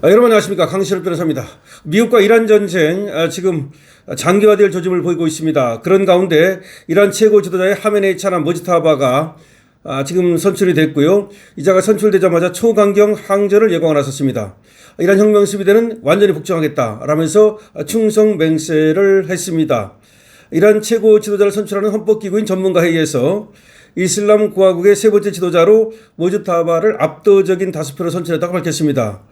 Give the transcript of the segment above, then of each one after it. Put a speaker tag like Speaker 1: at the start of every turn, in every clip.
Speaker 1: 여러분 안녕하십니까, 강시럽 변호사입니다. 미국과 이란 전쟁 지금 장기화될 조짐을 보이고 있습니다. 그런 가운데 이란 최고 지도자의 하메네이 차남 모지타바가 지금 선출이 됐고요. 이자가 선출되자마자 초강경 항전을 예고하고 나섰습니다. 이란 혁명수비대는 완전히 복종하겠다라면서 충성 맹세를 했습니다. 이란 최고 지도자를 선출하는 헌법기구인 전문가회의에서 이슬람 공화국의 세 번째 지도자로 모지타바를 압도적인 다수표로 선출했다고 밝혔습니다.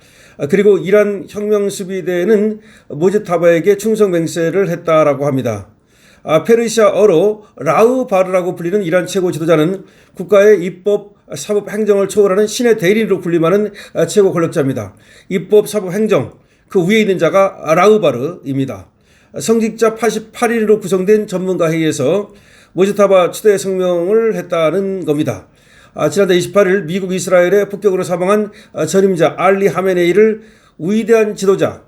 Speaker 1: 그리고 이란 혁명수비대는 모지타바에게 충성 맹세를 했다라고 합니다. 페르시아어로 라우바르라고 불리는 이란 최고 지도자는 국가의 입법, 사법, 행정을 초월하는 신의 대리인으로 군림하는 최고 권력자입니다. 입법, 사법, 행정, 그 위에 있는 자가 라우바르입니다. 성직자 88인으로 구성된 전문가회의에서 모지타바 추대 성명을 했다는 겁니다. 지난달 28일 미국 이스라엘의 폭격으로 사망한 전임자 알리 하메네이를 위대한 지도자,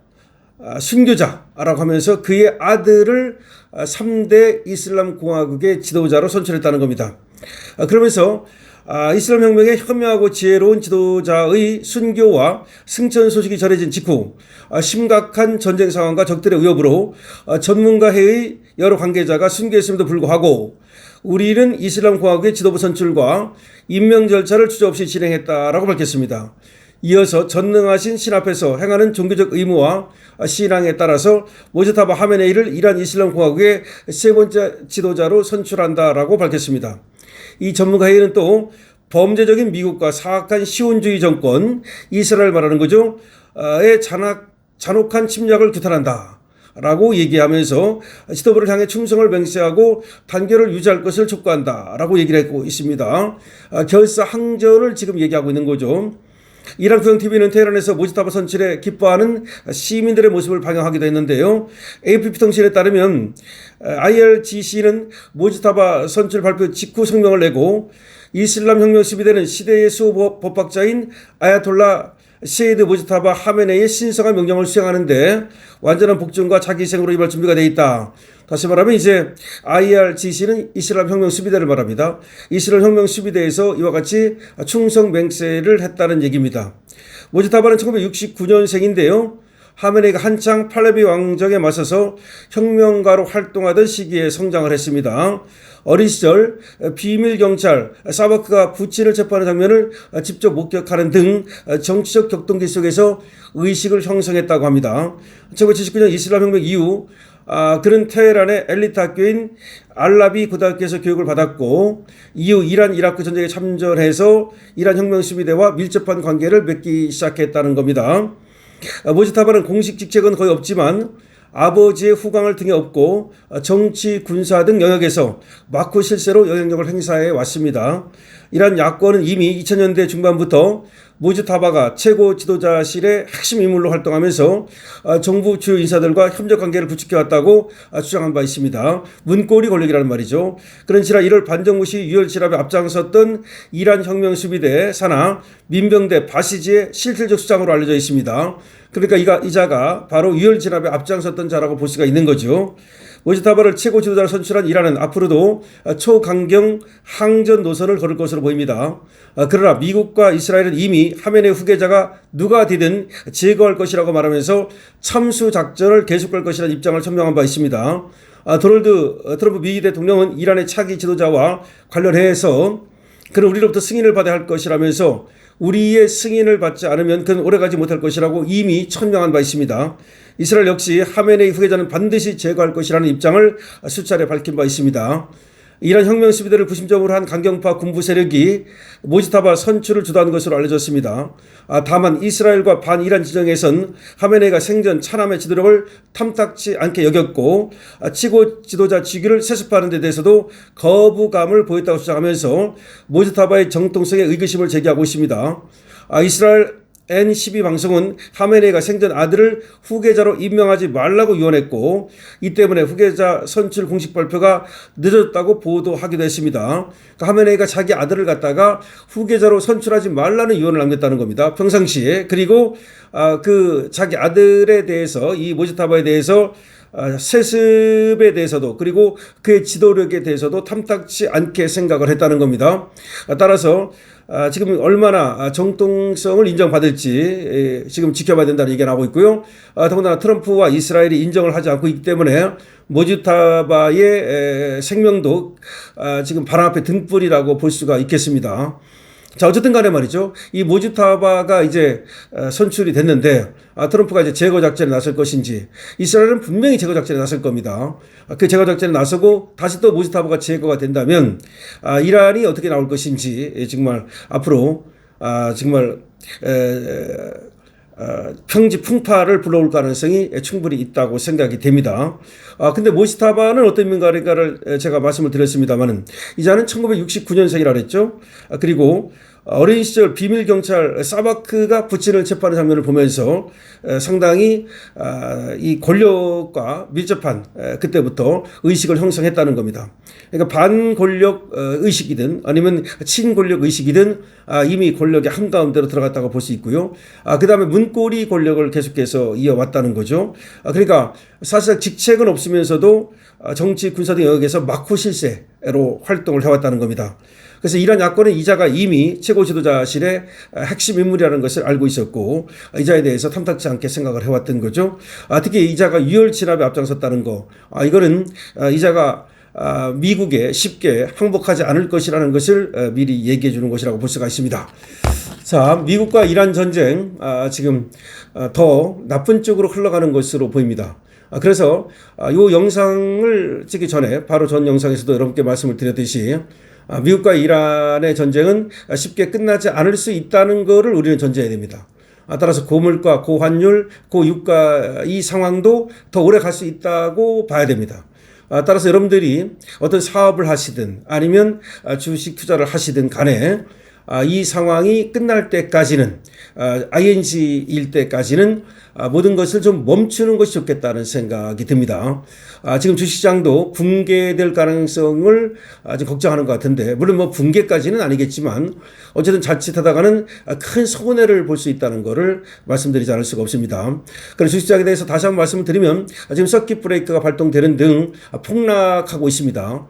Speaker 1: 순교자라고 하면서 그의 아들을 3대 이슬람 공화국의 지도자로 선출했다는 겁니다. 그러면서 이슬람 혁명의 현명하고 지혜로운 지도자의 순교와 승천 소식이 전해진 직후 심각한 전쟁 상황과 적들의 위협으로 전문가회의 여러 관계자가 순교했음에도 불구하고 우리는 이슬람 공화국의 지도부 선출과 임명 절차를 주저 없이 진행했다라고 밝혔습니다. 이어서 전능하신 신 앞에서 행하는 종교적 의무와 신앙에 따라서 모지타바 하메네이를 이란 이슬람 공화국의 세 번째 지도자로 선출한다라고 밝혔습니다. 이 전문가회의는 또 범죄적인 미국과 사악한 시온주의 정권, 이스라엘 말하는 거죠, 의 잔혹한 침략을 규탄한다 라고 얘기하면서 지도부를 향해 충성을 맹세하고 단결을 유지할 것을 촉구한다 라고 얘기를 하고 있습니다. 결사 항전을 지금 얘기하고 있는 거죠. 이란 국영TV는 테헤란에서 모지타바 선출에 기뻐하는 시민들의 모습을 방영하기도 했는데요. AFP 통신에 따르면 IRGC는 모지타바 선출 발표 직후 성명을 내고 이슬람 혁명 수비대는 시대의 수호 법학자인 아야톨라 세이드 모지타바 하메네이의 신성한 명령을 수행하는데 완전한 복종과 자기 희생으로 임할 준비가 되어 있다. 다시 말하면 이제 IRGC는 이슬람 혁명 수비대를 말합니다. 이슬람 혁명 수비대에서 이와 같이 충성 맹세를 했다는 얘기입니다. 모지타바는 1969년생인데요. 하메네이가 한창 팔레비 왕정에 맞서서 혁명가로 활동하던 시기에 성장을 했습니다. 어린 시절 비밀경찰 사바크가 부친을 체포하는 장면을 직접 목격하는 등 정치적 격동기 속에서 의식을 형성했다고 합니다. 1979년 이슬람 혁명 이후 그는 테헤란의 엘리트 학교인 알라비 고등학교에서 교육을 받았고 이후 이란 이라크 전쟁에 참전해서 이란 혁명수비대와 밀접한 관계를 맺기 시작했다는 겁니다. 모지타바는 공식 직책은 거의 없지만 아버지의 후광을 등에 업고 정치, 군사 등 영역에서 마코 실세로 영향력을 행사해 왔습니다. 이란 야권은 이미 2000년대 중반부터 모지타바가 최고 지도자실의 핵심 인물로 활동하면서 정부 주요 인사들과 협력 관계를 구축해왔다고 주장한 바 있습니다. 문고리 권력이라는 말이죠. 그런지라 이를 반정부시 유혈 진압에 앞장섰던 이란 혁명수비대 산하 민병대 바시지의 실질적 수장으로 알려져 있습니다. 그러니까 이자가 바로 유혈 진압에 앞장섰던 자라고 볼 수가 있는 거죠. 모지타바를 최고 지도자로 선출한 이란은 앞으로도 초강경 항전 노선을 걸을 것으로 보입니다. 그러나 미국과 이스라엘은 이미 하메네이 후계자가 누가 되든 제거할 것이라고 말하면서 참수 작전을 계속할 것이라는 입장을 천명한 바 있습니다. 도널드 트럼프 미 대통령은 이란의 차기 지도자와 관련해서 그는 우리로부터 승인을 받아야 할 것이라면서 우리의 승인을 받지 않으면 그는 오래가지 못할 것이라고 이미 천명한 바 있습니다. 이스라엘 역시 하메네이 후계자는 반드시 제거할 것이라는 입장을 수차례 밝힌 바 있습니다. 이란 혁명 수비대를 구심점으로 한 강경파 군부 세력이 모지타바 선출을 주도한 것으로 알려졌습니다. 다만 이스라엘과 반이란 지정에선 하메네이가 생전 차남의 지도력을 탐탁치 않게 여겼고 최고 지도자 직위를 세습하는 데 대해서도 거부감을 보였다고 주장하면서 모지타바의 정통성에 의구심을 제기하고 있습니다. 이스라엘 N12 방송은 하메네이가 생전 아들을 후계자로 임명하지 말라고 유언했고 이 때문에 후계자 선출 공식 발표가 늦어졌다고 보도하기도 했습니다. 그러니까 하메네이가 자기 아들을 갖다가 후계자로 선출하지 말라는 유언을 남겼다는 겁니다. 평상시에. 그리고 그 자기 아들에 대해서 이 모지타바에 대해서 세습에 대해서도 그리고 그의 지도력에 대해서도 탐탁치 않게 생각을 했다는 겁니다. 따라서 지금 얼마나 정통성을 인정받을지 지금 지켜봐야 된다는 얘기가 나오고 있고요. 더군다나 트럼프와 이스라엘이 인정을 하지 않고 있기 때문에 모지타바의 생명도 지금 바람 앞에 등불이라고 볼 수가 있겠습니다. 자, 어쨌든 간에 말이죠. 이 모지타바가 이제 선출이 됐는데, 트럼프가 이제 제거 작전에 나설 것인지, 이스라엘은 분명히 제거 작전에 나설 겁니다. 그 제거 작전에 나서고 다시 또 모지타바가 제거가 된다면, 이란이 어떻게 나올 것인지, 정말 앞으로, 정말, 평지 풍파를 불러올 가능성이 충분히 있다고 생각이 됩니다. 근데 모지타바는 어떤 인물인가를 제가 말씀을 드렸습니다만은, 이자는 1969년생이라 그랬죠. 그리고 어린 시절 비밀 경찰 사바크가 부친을 체포하는 장면을 보면서 상당히 이 권력과 밀접한 그때부터 의식을 형성했다는 겁니다. 그러니까 반권력 의식이든 아니면 친권력 의식이든 이미 권력의 한가운데로 들어갔다고 볼 수 있고요. 그 다음에 문고리 권력을 계속해서 이어왔다는 거죠. 그러니까 사실상 직책은 없으면서도 정치, 군사 등 영역에서 막후 실세로 활동을 해왔다는 겁니다. 그래서 이란 야권은 이자가 이미 최고 지도자실의 핵심 인물이라는 것을 알고 있었고, 이자에 대해서 탐탁지 않게 생각을 해왔던 거죠. 특히 이자가 유혈 진압에 앞장섰다는 거, 이거는 이자가 미국에 쉽게 항복하지 않을 것이라는 것을 미리 얘기해 주는 것이라고 볼 수가 있습니다. 자, 미국과 이란 전쟁 지금 더 나쁜 쪽으로 흘러가는 것으로 보입니다. 그래서 이 영상을 찍기 전에 바로 전 영상에서도 여러분께 말씀을 드렸듯이 미국과 이란의 전쟁은 쉽게 끝나지 않을 수 있다는 것을 우리는 전제해야 됩니다. 따라서 고물가, 고환율, 고유가 이 상황도 더 오래 갈 수 있다고 봐야 됩니다. 따라서 여러분들이 어떤 사업을 하시든 아니면 주식 투자를 하시든 간에 이 상황이 끝날 때까지는 ING일 때까지는 모든 것을 좀 멈추는 것이 좋겠다는 생각이 듭니다. 지금 주시장도 붕괴될 가능성을 지금 걱정하는 것 같은데, 물론 뭐 붕괴까지는 아니겠지만 어쨌든 자칫하다가는 큰 손해를 볼 수 있다는 것을 말씀드리지 않을 수가 없습니다. 그래서 주시장에 대해서 다시 한번 말씀을 드리면 지금 서킷 브레이크가 발동되는 등 폭락하고 있습니다.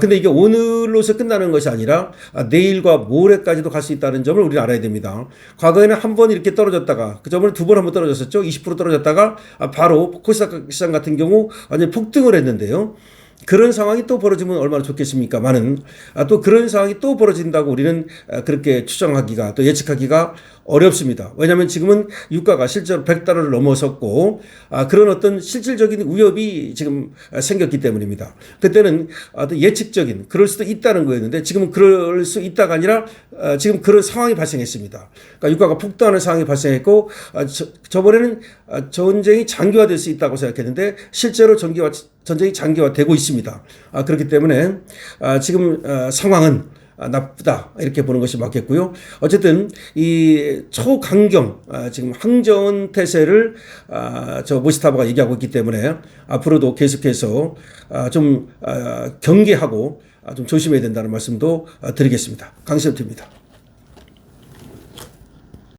Speaker 1: 근데 이게 오늘로서 끝나는 것이 아니라 내일과 모레까지도 갈 수 있다는 점을 우리는 알아야 됩니다. 과거에는 한 번 이렇게 떨어졌다가 그 점을 두 번 한번 떨어졌었죠. 20% 떨어졌다가 바로 코스닥 시장 같은 경우 완전히 폭등을 했는데요. 그런 상황이 또 벌어지면 얼마나 좋겠습니까만은 또 그런 상황이 또 벌어진다고 우리는 그렇게 추정하기가 또 예측하기가 어렵습니다. 왜냐하면 지금은 유가가 실제로 100달러를 넘어섰고 그런 어떤 실질적인 위협이 지금 생겼기 때문입니다. 그때는 어떤 예측적인 그럴 수도 있다는 거였는데 지금은 그럴 수 있다가 아니라 지금 그런 상황이 발생했습니다. 그러니까 유가가 폭등하는 상황이 발생했고 저번에는 전쟁이 장기화될 수 있다고 생각했는데 실제로 전쟁이 장기화되고 있습니다. 그렇기 때문에 지금 상황은 나쁘다 이렇게 보는 것이 맞겠고요. 어쨌든 이 초강경 지금 항전 태세를 저 모지타바가 얘기하고 있기 때문에 앞으로도 계속해서 좀 경계하고 좀 조심해야 된다는 말씀도 드리겠습니다. 강시현입니다.